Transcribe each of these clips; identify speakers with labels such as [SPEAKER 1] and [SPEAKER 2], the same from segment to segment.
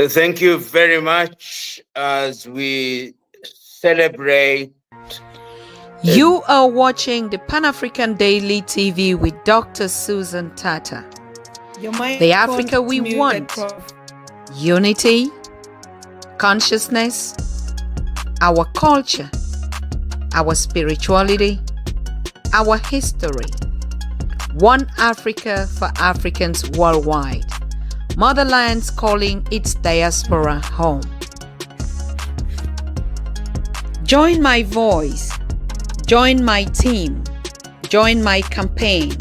[SPEAKER 1] Thank you very much as we celebrate.
[SPEAKER 2] You are watching the Pan-African Daily TV with Dr. Susan Tata. The Africa we want. Unity, consciousness, our culture, our spirituality, our history. One Africa for Africans worldwide. Motherlands calling its diaspora home. Join my voice. Join my team. Join my campaign.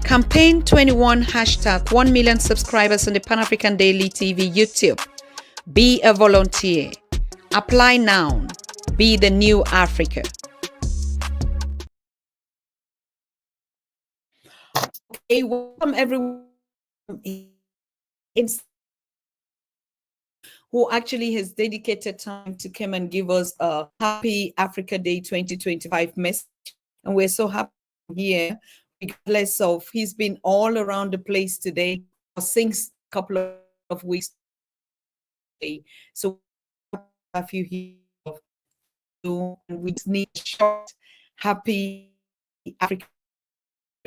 [SPEAKER 2] Campaign 21 hashtag 1 million subscribers on the Pan-African Daily TV YouTube. Be a volunteer. Apply now. Be the new Africa. Okay, welcome everyone who actually has dedicated time to come and give us a happy Africa Day 2025 message. And we're so happy here, regardless of he's been all around the place today, since a couple of weeks. So a few here, and we just need a short, happy Africa,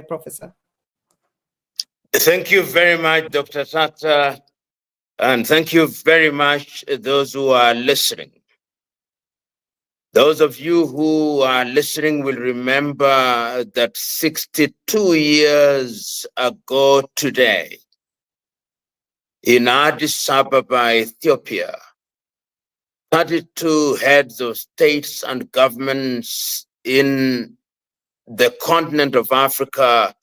[SPEAKER 2] Professor.
[SPEAKER 1] Thank you very much, Dr. Tata, and thank you very much those who are listening. Those of you who are listening will remember that 62 years ago today, in Addis Ababa, Ethiopia, 32 heads of states and governments in the continent of Africa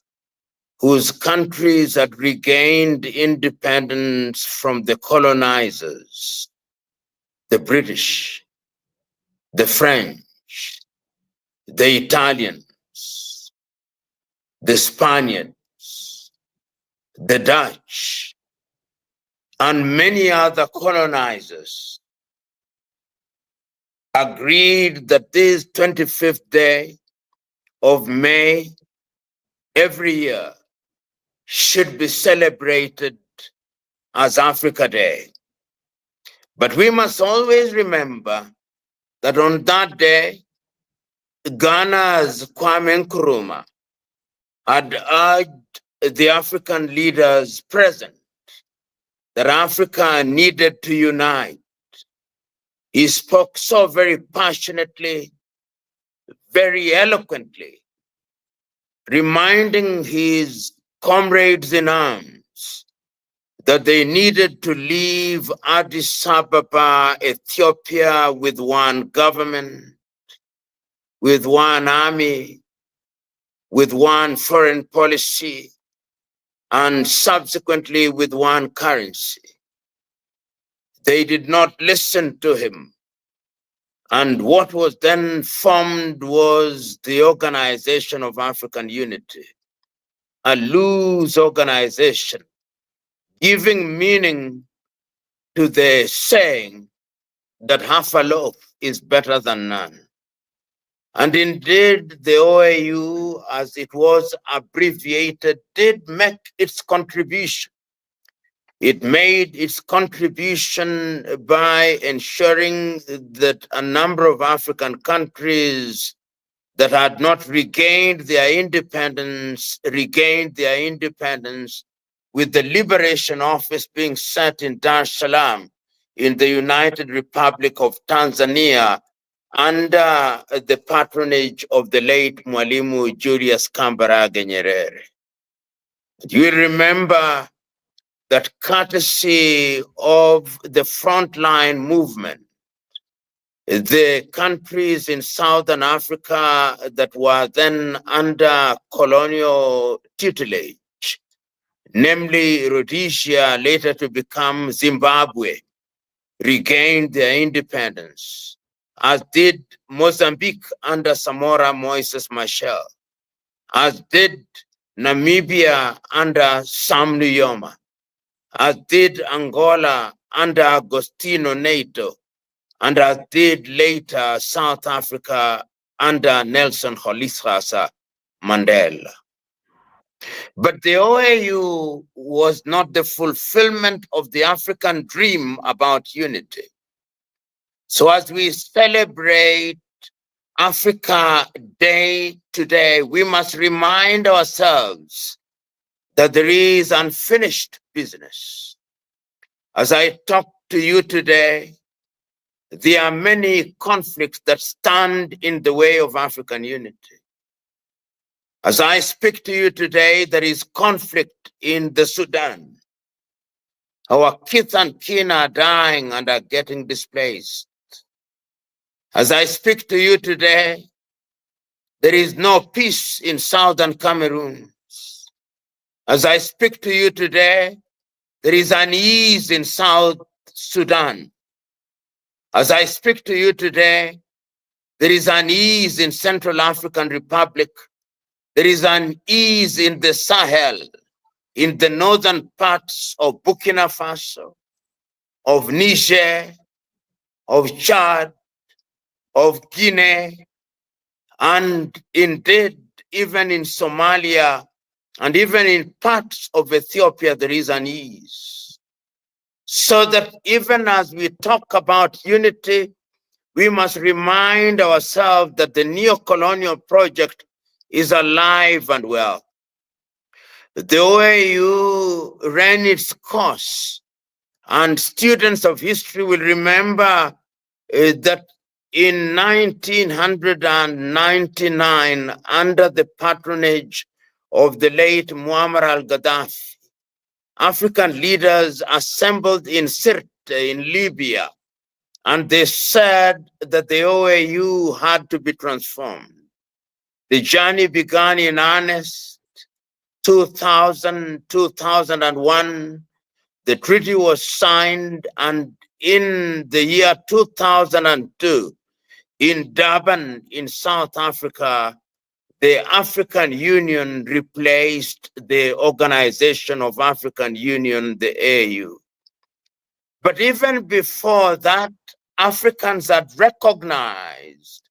[SPEAKER 1] whose countries had regained independence from the colonizers, the British, the French, the Italians, the Spaniards, the Dutch, and many other colonizers agreed that this 25th day of May every year should be celebrated as Africa Day. But we must always remember that on that day, Ghana's Kwame Nkrumah had urged the African leaders present that Africa needed to unite. He spoke so very passionately, very eloquently, reminding his comrades in arms that they needed to leave Addis Ababa, Ethiopia, with one government, with one army, with one foreign policy, and subsequently with one currency. They did not listen to him. And what was then formed was the Organization of African Unity, a loose organization, giving meaning to the saying that half a loaf is better than none. And indeed, the OAU, as it was abbreviated, did make its contribution. It made its contribution by ensuring that a number of African countries that had not regained their independence, with the Liberation Office being set in Dar es Salaam in the United Republic of Tanzania under the patronage of the late Mwalimu Julius Kambarage Nyerere. You will remember that courtesy of the frontline movement, the countries in Southern Africa that were then under colonial tutelage, namely Rhodesia, later to become Zimbabwe, regained their independence, as did Mozambique under Samora Moises Machel, as did Namibia under Sam Nujoma, as did Angola under Agostinho Neto, and as did later South Africa under Nelson Rolihlahla Mandela. But the OAU was not the fulfillment of the African dream about unity. So as we celebrate Africa Day today, we must remind ourselves that there is unfinished business. As I talk to you today, there are many conflicts that stand in the way of African unity. As I speak to you today, there is conflict in the Sudan. Our kith and kin are dying and are getting displaced. As I speak to you today, there is no peace in southern Cameroon. As I speak to you today, there is unease in South Sudan. As I speak to you today, there is unease in Central African Republic. There is unease in the Sahel, in the northern parts of Burkina Faso, of Niger, of Chad, of Guinea, and indeed, even in Somalia, and even in parts of Ethiopia, there is unease. So that even as we talk about unity, we must remind ourselves that the neo-colonial project is alive and well. The OAU ran its course, and students of history will remember that in 1999, under the patronage of the late Muammar al-Gaddafi, African leaders assembled in Sirte in Libya, and they said that the OAU had to be transformed. The journey began in earnest 2000, 2001. The treaty was signed, and in the year 2002, in Durban, in South Africa, the African Union replaced the Organization of African Union, the AU. But even before that, Africans had recognized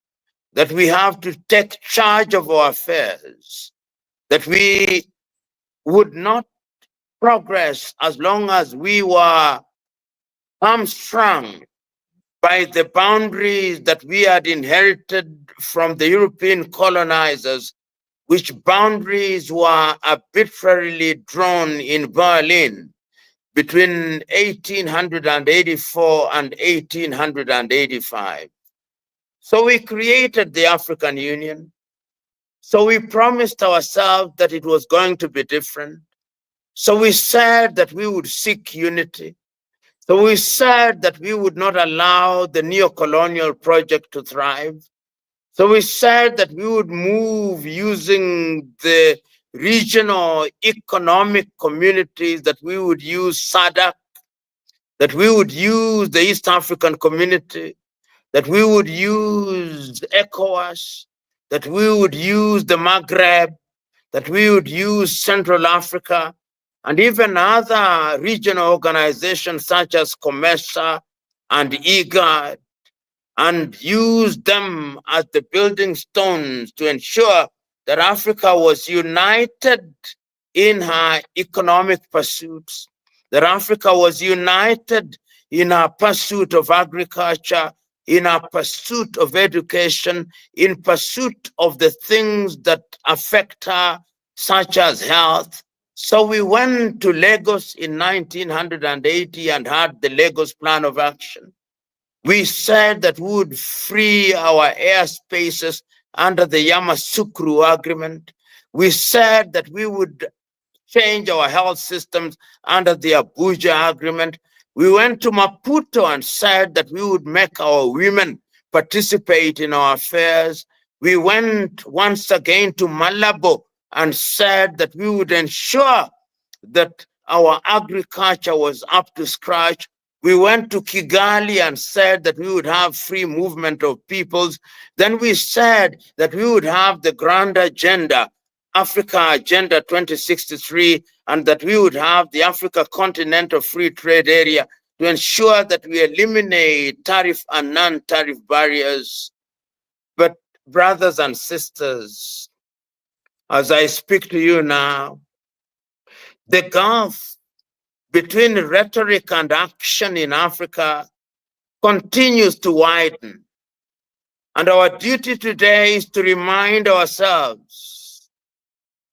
[SPEAKER 1] that we have to take charge of our affairs, that we would not progress as long as we were hamstrung by the boundaries that we had inherited from the European colonizers, which boundaries were arbitrarily drawn in Berlin between 1884 and 1885. So we created the African Union. So we promised ourselves that it was going to be different. So we said that we would seek unity. So we said that we would not allow the neo-colonial project to thrive. So we said that we would move using the regional economic communities, that we would use SADC, that we would use the East African Community, that we would use ECOWAS, that we would use the Maghreb, that we would use Central Africa, and even other regional organizations such as COMESA and IGAD, and use them as the building stones to ensure that Africa was united in her economic pursuits, that Africa was united in her pursuit of agriculture, in our pursuit of education, in pursuit of the things that affect her, such as health. So we went to Lagos in 1980 and had the Lagos Plan of Action. We said that we would free our airspaces under the Yamoussoukro Agreement. We said that we would change our health systems under the Abuja Agreement. We went to Maputo and said that we would make our women participate in our affairs. We went once again to Malabo and said that we would ensure that our agriculture was up to scratch. We went to Kigali and said that we would have free movement of peoples. Then we said that we would have the grand agenda, Africa Agenda 2063, and that we would have the Africa Continental Free Trade Area to ensure that we eliminate tariff and non-tariff barriers. But brothers and sisters, As I speak to you now, the gulf between rhetoric and action in Africa continues to widen. And our duty today is to remind ourselves,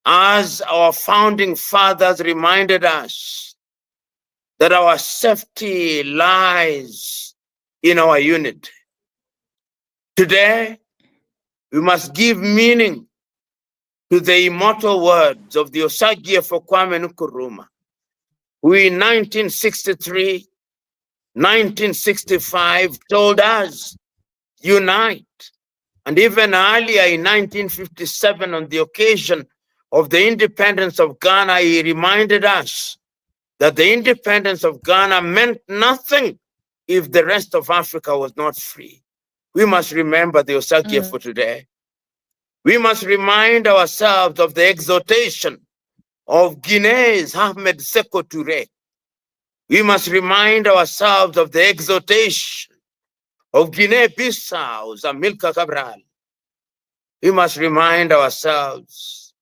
[SPEAKER 1] as our founding fathers reminded us, that our safety lies in our unity. Today, we must give meaning to the immortal words of the Osagyefo Kwame Nkrumah, who in 1963, 1965 told us, unite. And even earlier in 1957, on the occasion of the independence of Ghana, he reminded us that the independence of Ghana meant nothing if the rest of Africa was not free. We must remember the Osagyefo today. We must remind ourselves of the exhortation of Guinea's Ahmed Sekou Touré. We must remind ourselves of the exhortation of Guinea-Bissau's Amilcar Cabral. We must remind ourselves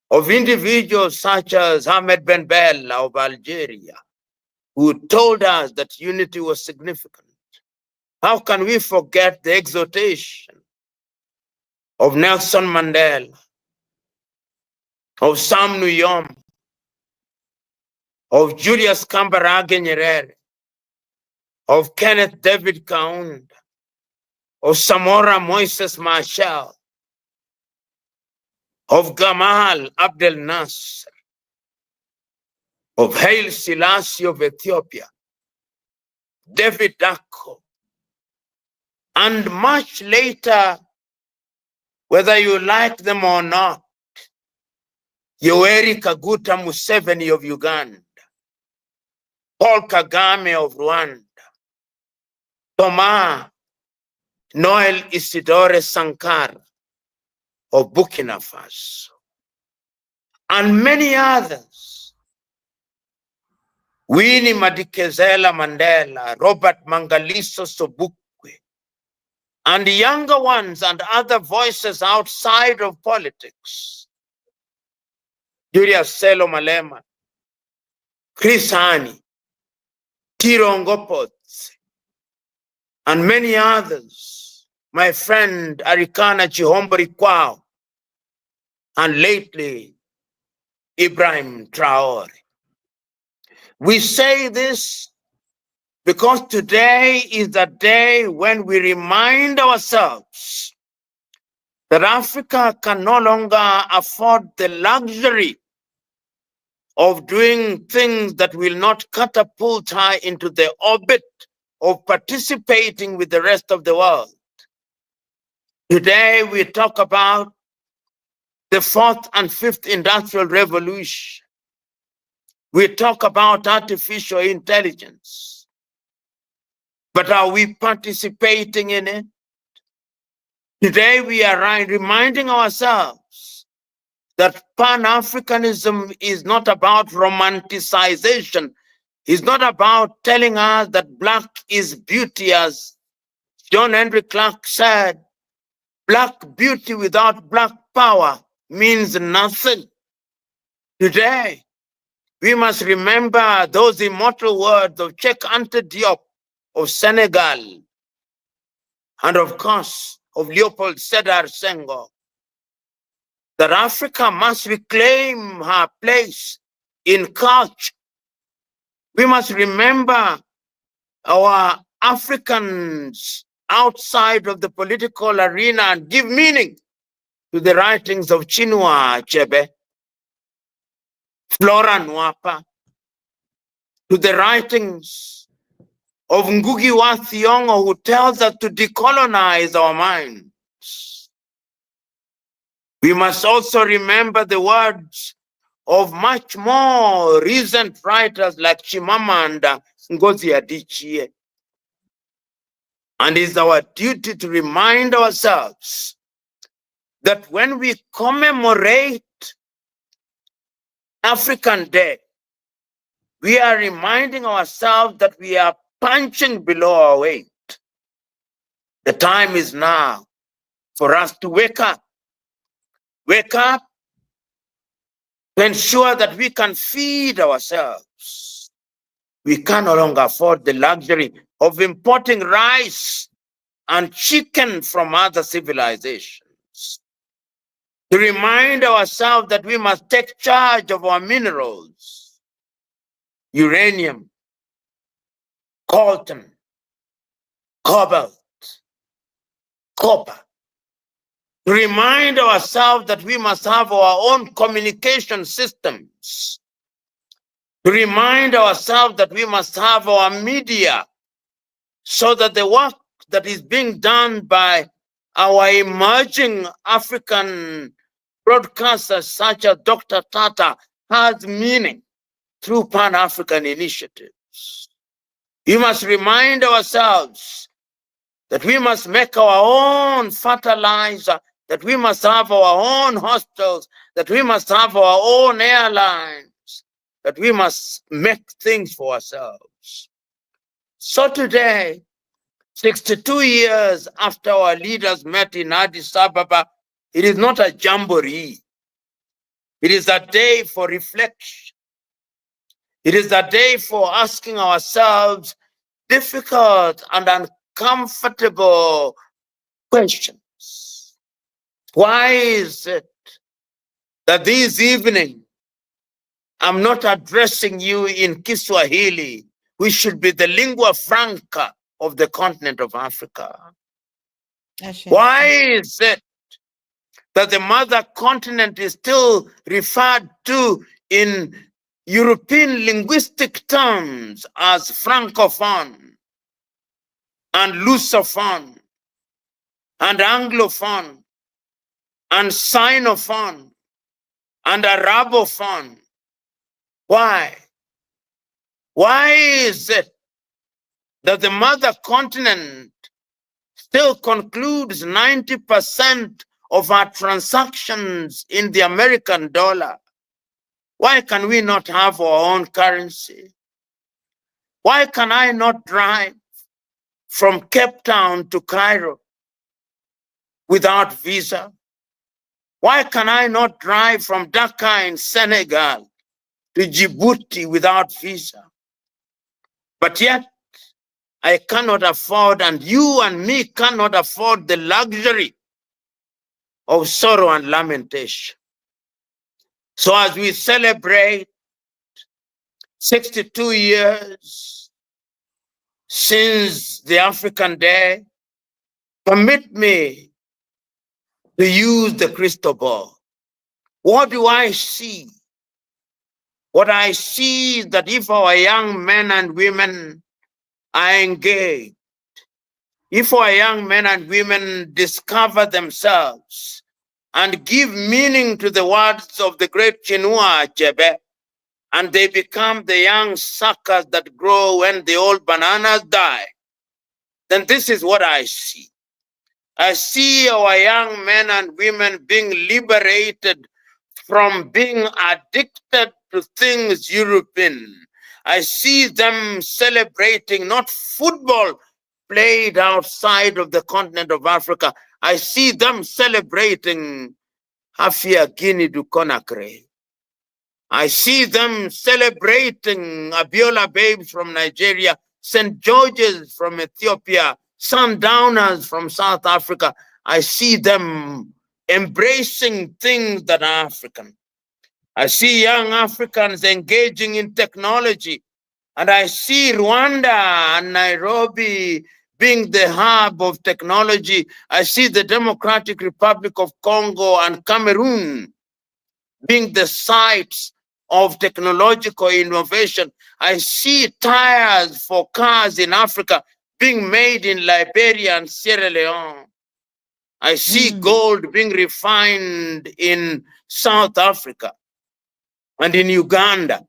[SPEAKER 1] of individuals such as Ahmed Ben Bella of Algeria, who told us that unity was significant. How can we forget the exhortation of Nelson Mandela, of Sam Nujoma, of Julius Kambarage Nyerere, of Kenneth David Kaunda, of Samora Moises Machel, of Gamal Abdel Nasser, of Haile Selassie of Ethiopia, David Dacko, and much later, whether you like them or not, Yoweri Kaguta Museveni of Uganda, Paul Kagame of Rwanda, Thomas Noel Isidore Sankara of Burkina Faso, and many others. Winnie Madikizela Mandela, Robert Mangaliso Sobukwe, and the younger ones and other voices outside of politics. Julius Selo Malema, Chris Hani, Tirongo Potts, and many others. My friend Arikana Chihombori Kwao, and lately Ibrahim Traore. We say this because today is the day when we remind ourselves that Africa can no longer afford the luxury of doing things that will not catapult her into the orbit of participating with the rest of the world. Today we talk about the fourth and fifth industrial revolution. We talk about artificial intelligence. But are we participating in it? Today we are reminding ourselves that Pan-Africanism is not about romanticization. It's not about telling us that black is beauty, as John Henry Clark said. Black beauty without black power means nothing. Today, we must remember those immortal words of Cheikh Anta Diop of Senegal, and of course, of Leopold Sedar Senghor, that Africa must reclaim her place in culture. We must remember our Africans outside of the political arena and give meaning to the writings of Chinua Achebe, Flora Nwapa, to the writings of Ngugi wa Thiong'o, who tells us to decolonize our minds. We must also remember the words of much more recent writers like Chimamanda Ngozi Adichie. And it's our duty to remind ourselves that when we commemorate African Day, we are reminding ourselves that we are punching below our weight. The time is now for us to wake up. Wake up to ensure that we can feed ourselves. We can no longer afford the luxury of importing rice and chicken from other civilizations. To remind ourselves that we must take charge of our minerals, uranium, coltan, cobalt, copper. To remind ourselves that we must have our own communication systems. To remind ourselves that we must have our media so that the work that is being done by our emerging African broadcasters such as Dr. Tata has meaning through Pan-African initiatives. We must remind ourselves that we must make our own fertilizer, that we must have our own hospitals, that we must have our own airlines, that we must make things for ourselves. So today, 62 years after our leaders met in Addis Ababa, it is not a jamboree. It is a day for reflection. It is a day for asking ourselves difficult and uncomfortable questions. Why is it that this evening I'm not addressing you in Kiswahili, which should be the lingua franca of the continent of Africa? Why is it that the mother continent is still referred to in European linguistic terms as Francophone and Lusophone and Anglophone and Sinophone and Arabophone? Why? Why is it that the mother continent still concludes 90% of our transactions in the American dollar? Why can we not have our own currency? Why can I not drive from Cape Town to Cairo without visa? Why can I not drive from Dakar in Senegal to Djibouti without visa? But yet, I cannot afford, and you and me cannot afford the luxury of sorrow and lamentation. So as we celebrate 62 years since the African Day, permit me to use the crystal ball. What do I see? What I see is that if our young men and women are engaged, if our young men and women discover themselves and give meaning to the words of the great Chinua Achebe, and they become the young suckers that grow when the old bananas die, then this is what I see. I see our young men and women being liberated from being addicted to things European. I see them celebrating not football played outside of the continent of Africa. I see them celebrating Hafia Guinea du Conakry. I see them celebrating Abiola Babes from Nigeria, St. George's from Ethiopia, Sundowners from South Africa. I see them embracing things that are African. I see young Africans engaging in technology, and I see Rwanda and Nairobi being the hub of technology. I see the Democratic Republic of Congo and Cameroon being the sites of technological innovation. I see tires for cars in Africa being made in Liberia and Sierra Leone. I see gold being refined in South Africa and in Uganda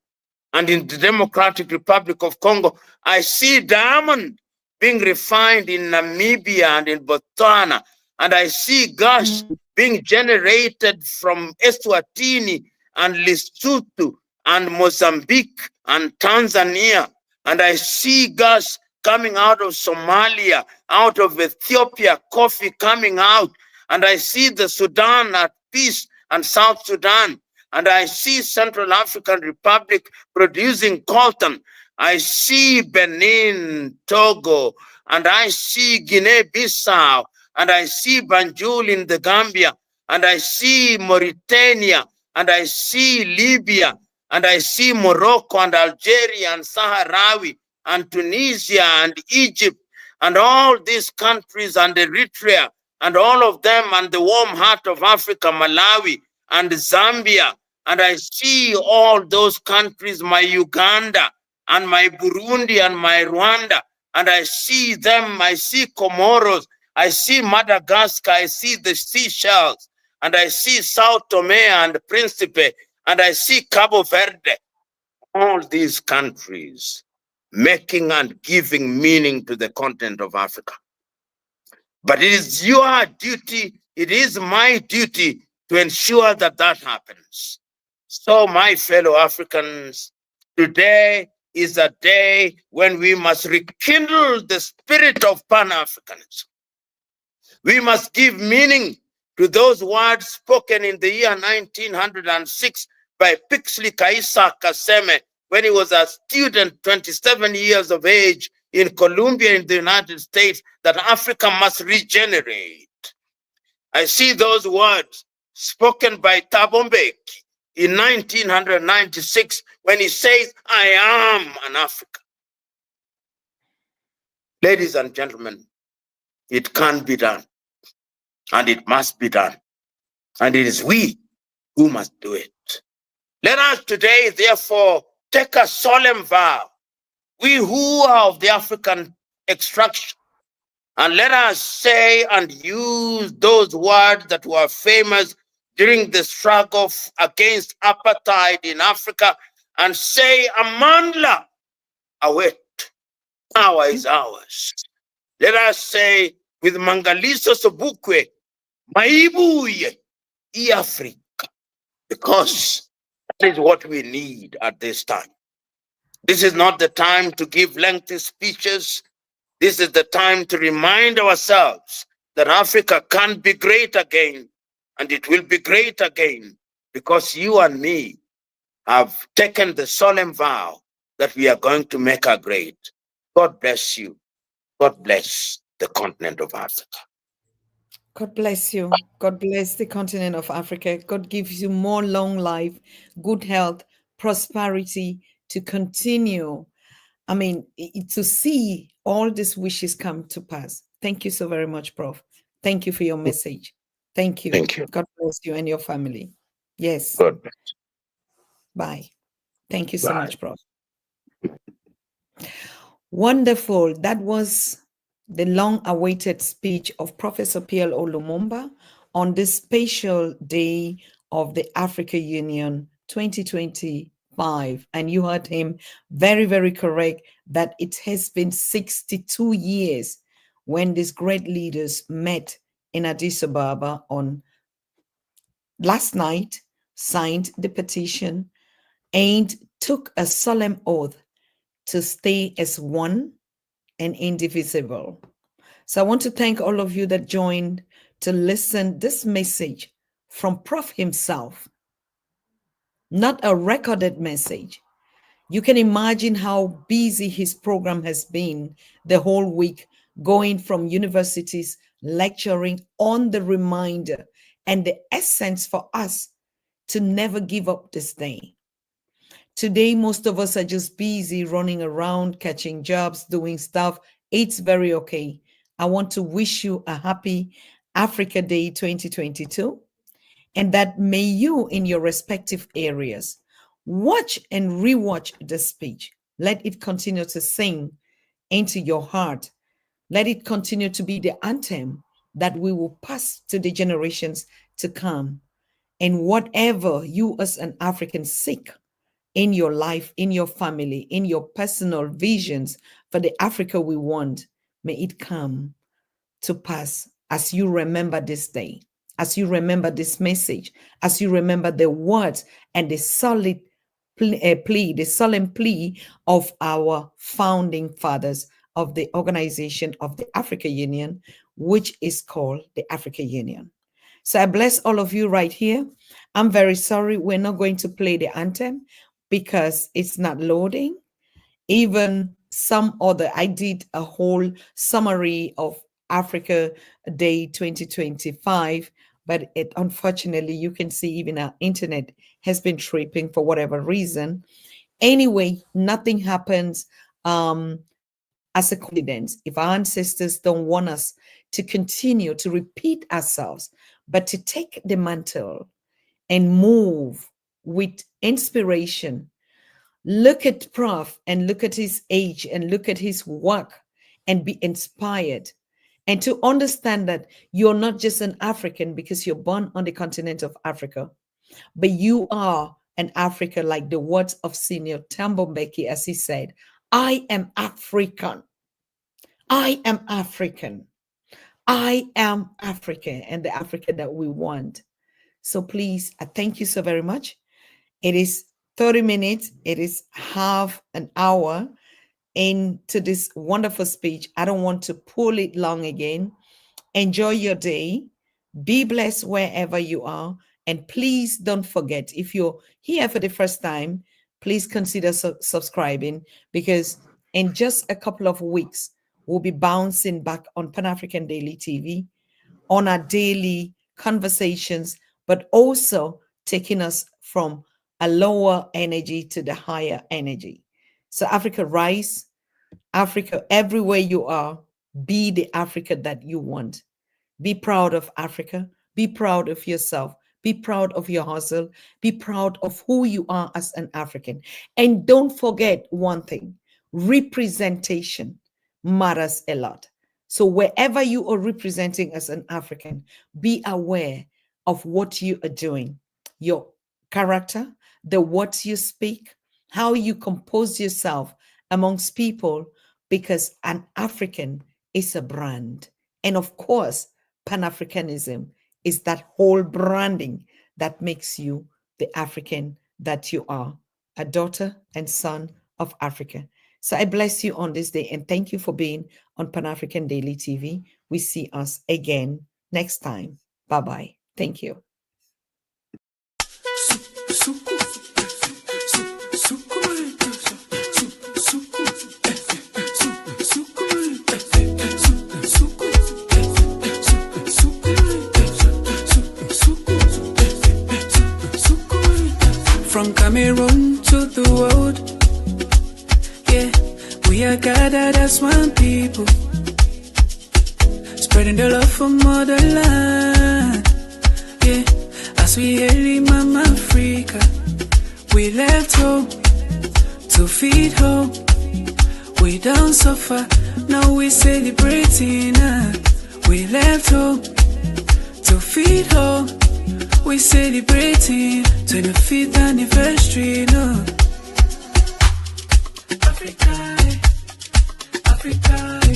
[SPEAKER 1] and in the Democratic Republic of Congo. I see diamond being refined in Namibia and in Botswana. And I see gas being generated from Eswatini and Lesotho and Mozambique and Tanzania. And I see gas coming out of Somalia, out of Ethiopia, coffee coming out. And I see the Sudan at peace and South Sudan. and I see Central African Republic producing cotton. I see Benin, Togo, and I see Guinea-Bissau, and I see Banjul in the Gambia, and I see Mauritania, and I see Libya, and I see Morocco and Algeria and Sahrawi and Tunisia and Egypt and all these countries and Eritrea and all of them and the warm heart of Africa, Malawi and Zambia. And I see all those countries, my Uganda and my Burundi and my Rwanda. And I see them, I see Comoros, I see Madagascar, I see the Seychelles, and I see Sao Tome and Principe, and I see Cabo Verde. All these countries making and giving meaning to the continent of Africa. But it is your duty, it is my duty to ensure that that happens. So, my fellow Africans, today is a day when we must rekindle the spirit of Pan-Africanism. We must give meaning to those words spoken in the year 1906 by Pixley Kaisa Kaseme when he was a student, 27 years of age, in Columbia in the United States, that Africa must regenerate. I see those words spoken by Thabo Mbeki in 1996 when he says, I am an African. Ladies and gentlemen, it can be done, and it must be done, and it is we who must do it. Let us today, therefore, take a solemn vow, we who are of the African extraction, and let us say and use those words that were famous during the struggle against apartheid in Africa, and say, Amandla, await, power is ours. Let us say with Mangaliso Sobukwe, Maibuye, Africa, because that is what we need at this time. This is not the time to give lengthy speeches. This is the time to remind ourselves that Africa can be great again, and it will be great again because you and me have taken the solemn vow that we are going to make her great. God bless you. God bless the continent of Africa.
[SPEAKER 2] God bless you. God bless the continent of Africa. God gives you more long life, good health, prosperity to continue. I mean, to see all these wishes come to pass. Thank you so very much, Prof. Thank you for your message. Thank you.
[SPEAKER 1] Thank you.
[SPEAKER 2] God bless you and your family. Yes.
[SPEAKER 1] God bless.
[SPEAKER 2] Bye. Thank you so
[SPEAKER 1] Bye.
[SPEAKER 2] much, Prof. Wonderful. That was the long-awaited speech of Professor P.L.O. Lumumba on this special day of the Africa Union 2025. And you heard him very, very correct that it has been 62 years when these great leaders met in Addis Ababa on last night, signed the petition, and took a solemn oath to stay as one and indivisible. So I want to thank all of you that joined to listen this message from Prof himself, not a recorded message. You can imagine how busy his program has been the whole week, going from universities, lecturing on the reminder and the essence for us to never give up this day. Today, most of us are just busy running around, catching jobs, doing stuff. It's very okay. I want to wish you a happy Africa Day 2022, and that may you, in your respective areas, watch and rewatch the speech. Let it continue to sing into your heart. Let it continue to be the anthem that we will pass to the generations to come. And whatever you as an African seek in your life, in your family, in your personal visions for the Africa we want, may it come to pass as you remember this day, as you remember this message, as you remember the words and the solid plea, the solemn plea of our founding fathers of the organization of the Africa Union, which is called the Africa Union. So I bless all of you right here. I'm very sorry, we're not going to play the anthem because it's not loading. Even some other, I did a whole summary of Africa Day 2025, but it unfortunately, you can see even our internet has been tripping for whatever reason. Anyway, nothing happens as a coincidence. If our ancestors don't want us to continue to repeat ourselves, but to take the mantle and move with inspiration. Look at Prof and look at his age and look at his work and be inspired. And to understand that you're not just an African because you're born on the continent of Africa, but you are an African, like the words of Senior Tambo Mbeki, as he said, I am African. I am African. I am African, and the Africa that we want. So please, I thank you so very much. It is 30 minutes. It is half an hour into this wonderful speech. I don't want to pull it long again. Enjoy your day. Be blessed wherever you are. And please don't forget, if you're here for the first time, please consider subscribing, because in just a couple of weeks, we'll be bouncing back on Pan-African Daily TV on our daily conversations, but also taking us from a lower energy to the higher energy. So Africa, rise. Africa, everywhere you are, be the Africa that you want. Be proud of Africa. Be proud of yourself. Be proud of your hustle. Be proud of who you are as an African. And don't forget one thing, representation matters a lot. So wherever you are representing as an African, be aware of what you are doing, your character, the words you speak, how you compose yourself amongst people, because an African is a brand. And of course, Pan-Africanism is that whole branding that makes you the African that you are, a daughter and son of Africa. So I bless you on this day and thank you for being on Pan-African Daily TV. We see us again next time. Bye-bye. Thank you.
[SPEAKER 3] From Cameroon to the world, yeah, we are gathered as one people, spreading the love for motherland, yeah, as we hail Mama Africa. We left home to feed home, we don't suffer, now we celebrating, we left home to feed home. We celebrating 25th anniversary, no. Africa, Africa.